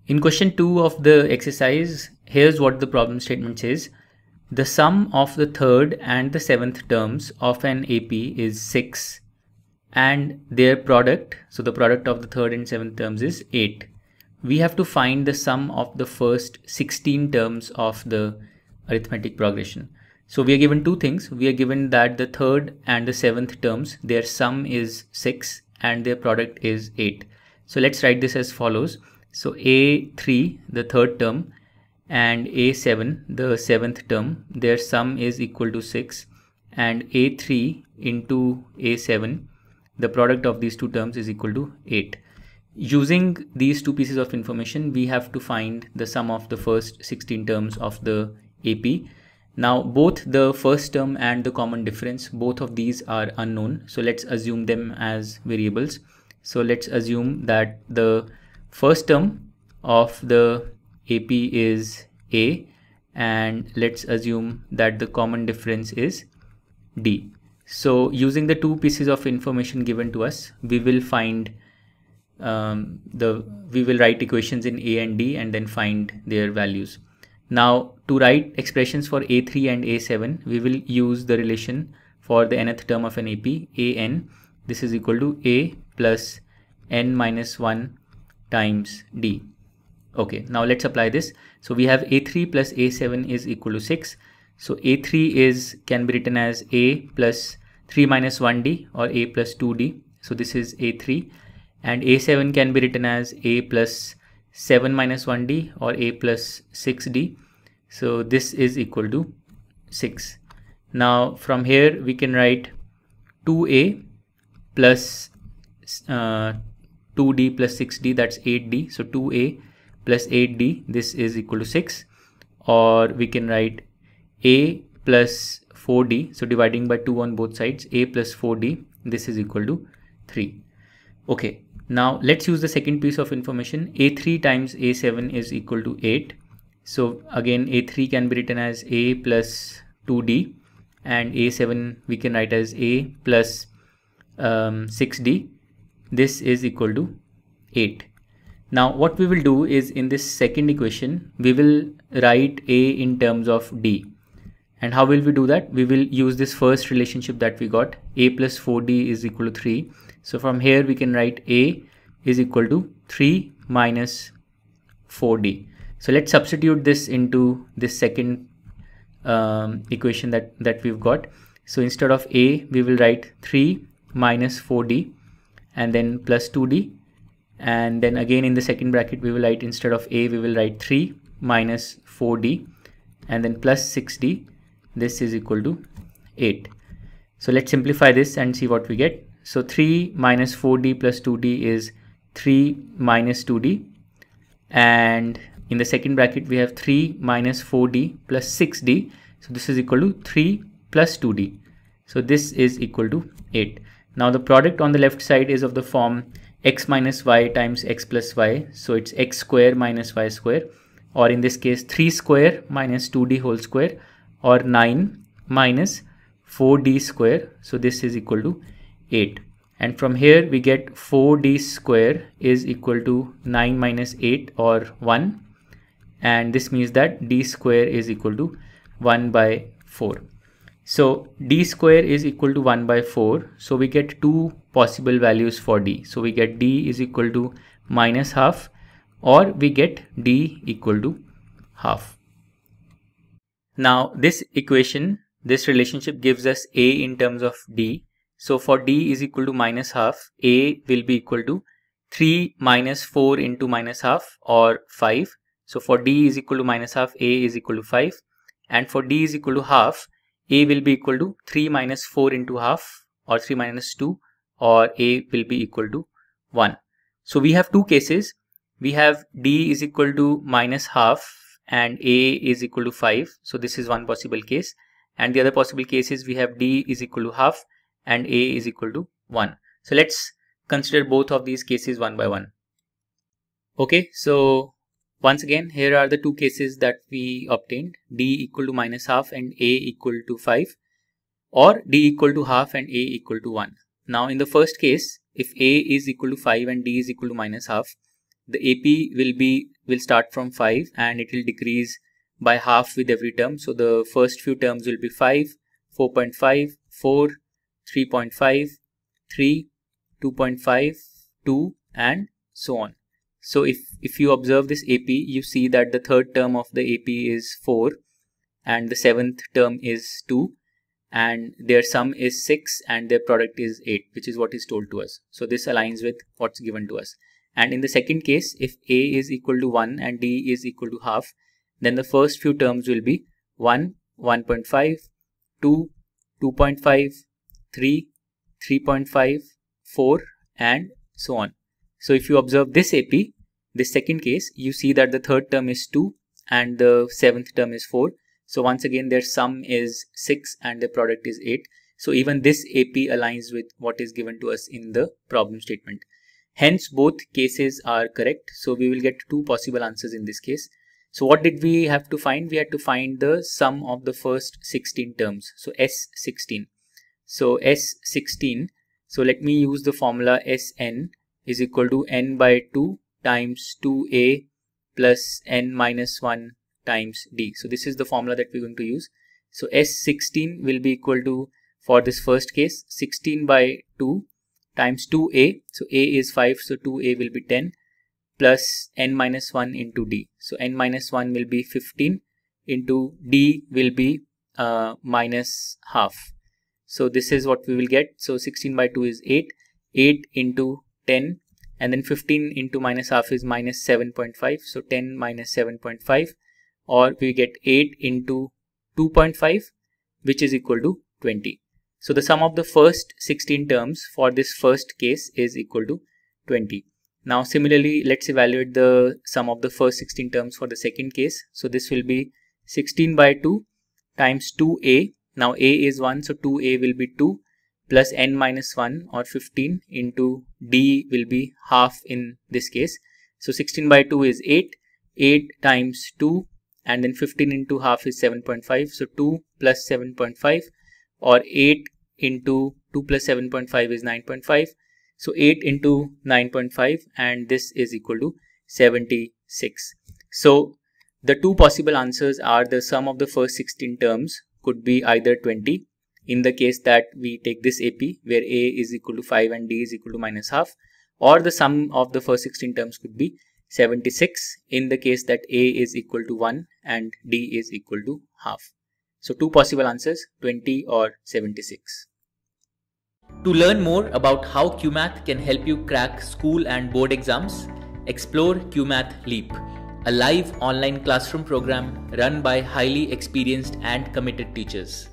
In question 2 of the exercise, here's what the problem statement says. The sum of the third and the seventh terms of an AP is 6 and their product, so the product of the third and seventh terms is 8. We have to find the sum of the first 16 terms of the arithmetic progression. So we are given two things. We are given that the third and the seventh terms, their sum is 6 and their product is 8. So let's write this as follows. So A3, the third term, and A7, the seventh term, their sum is equal to 6, and A3 into A7, the product of these two terms is equal to 8. Using these two pieces of information, we have to find the sum of the first 16 terms of the AP. Now both the first term and the common difference, both of these are unknown. So let's assume them as variables. So let's assume that the first term of the AP is A, and let's assume that the common difference is D. So using the two pieces of information given to us, we will find we will write equations in A and D and then find their values. Now to write expressions for A3 and A7, we will use the relation for the nth term of an AP, AN. This is equal to A plus N minus 1 times D. Okay, now let's apply this. So we have A3 plus A7 is equal to 6. So A3 can be written as A plus 3 minus 1D or A plus 2D. So this is A3, and A7 can be written as A plus 7 minus 1D or A plus 6D. So this is equal to 6. Now from here we can write 2A plus 2D plus 6D, that's 8D. So 2A plus 8D, this is equal to 6. Or we can write A plus 4D, so dividing by 2 on both sides, A plus 4D, this is equal to 3. Okay, now let's use the second piece of information. A3 times A7 is equal to 8. So again, A3 can be written as A plus 2D, and A7 we can write as A plus 6D. This is equal to 8. Now what we will do is, in this second equation, we will write A in terms of D. And how will we do that? We will use this first relationship that we got, A plus 4D is equal to 3. So from here we can write A is equal to 3 minus 4D. So let's substitute this into this second equation that we've got. So instead of A, we will write 3 minus 4D and then plus 2D. And then again in the second bracket, we will write, instead of A, we will write 3 minus 4D and then plus 6D. This is equal to 8. So let's simplify this and see what we get. So 3 minus 4D plus 2D is 3 minus 2D. And in the second bracket, we have 3 minus 4D plus 6D. So this is equal to 3 plus 2D. So this is equal to 8. Now the product on the left side is of the form x minus y times x plus y. So it's x square minus y square, or in this case 3 square minus 2D whole square, or 9 minus 4D square. So this is equal to 8. And from here we get 4D square is equal to 9 minus 8 or 1. And this means that D square is equal to 1 by 4. So D square is equal to 1 by 4. So we get two possible values for D. So we get D is equal to minus half, or we get D equal to half. Now this equation, this relationship gives us A in terms of D. So for D is equal to minus half, A will be equal to 3 minus 4 into minus half, or 5. So for D is equal to minus half, A is equal to 5. And for D is equal to half, A will be equal to 3 minus 4 into half, or 3 minus 2, or A will be equal to 1. So we have two cases. We have D is equal to minus half and A is equal to 5. So this is one possible case. And the other possible case is we have D is equal to half and A is equal to 1. So let's consider both of these cases one by one. Okay, so once again, here are the two cases that we obtained: D equal to minus half and A equal to 5, or D equal to half and A equal to 1. Now in the first case, if A is equal to 5 and D is equal to minus half, the AP will start from 5 and it will decrease by half with every term. So the first few terms will be 5, 4.5, 4, 3.5, 3, 2.5, 2 and so on. So if you observe this AP, you see that the third term of the AP is 4 and the seventh term is 2 and their sum is 6 and their product is 8, which is what is told to us. So this aligns with what's given to us. And in the second case, if A is equal to 1 and D is equal to half, then the first few terms will be 1, 1.5, 2, 2.5, 3, 3.5, 4 and so on. So if you observe this AP, this second case, you see that the third term is 2 and the seventh term is 4. So once again their sum is 6 and the product is 8. So even this AP aligns with what is given to us in the problem statement. Hence both cases are correct. So we will get two possible answers in this case. So what did we have to find? We had to find the sum of the first 16 terms. So S16. So S16. So let me use the formula Sn is equal to n by 2 times 2a plus n minus 1 times d. So this is the formula that we're going to use. So S16 will be equal to, for this first case, 16 by 2 times 2a. So a is 5, so 2a will be 10 plus n minus 1 into d. So n minus 1 will be 15 into d will be minus half. So this is what we will get. So 16 by 2 is 8. 8 into 10 and then 15 into minus half is minus 7.5. So 10 minus 7.5, or we get 8 into 2.5, which is equal to 20. So the sum of the first 16 terms for this first case is equal to 20. Now similarly, let's evaluate the sum of the first 16 terms for the second case. So this will be 16 by 2 times 2a. Now a is 1, so 2a will be 2 plus n minus 1 or 15 into d will be half in this case. So 16 by 2 is 8. 8 times 2 and then 15 into half is 7.5. So 2 plus 7.5 or 8 into 2 plus 7.5 is 9.5. So 8 into 9.5 and this is equal to 76. So the two possible answers are the sum of the first 16 terms could be either 20 in the case that we take this AP where a is equal to 5 and d is equal to minus half, or the sum of the first 16 terms could be 76 in the case that a is equal to 1 and d is equal to half. So two possible answers, 20 or 76. To learn more about how Cuemath can help you crack school and board exams, explore Cuemath Leap, a live online classroom program run by highly experienced and committed teachers.